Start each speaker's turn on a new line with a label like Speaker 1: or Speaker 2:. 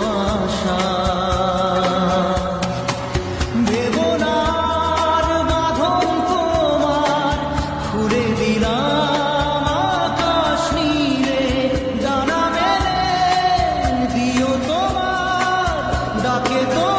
Speaker 1: আশা। বেদনার বাঁধন তোমার খুলে দিলাম আকাশ নীড়ে, ডানা মেলে দিও তোমার ডাকে তো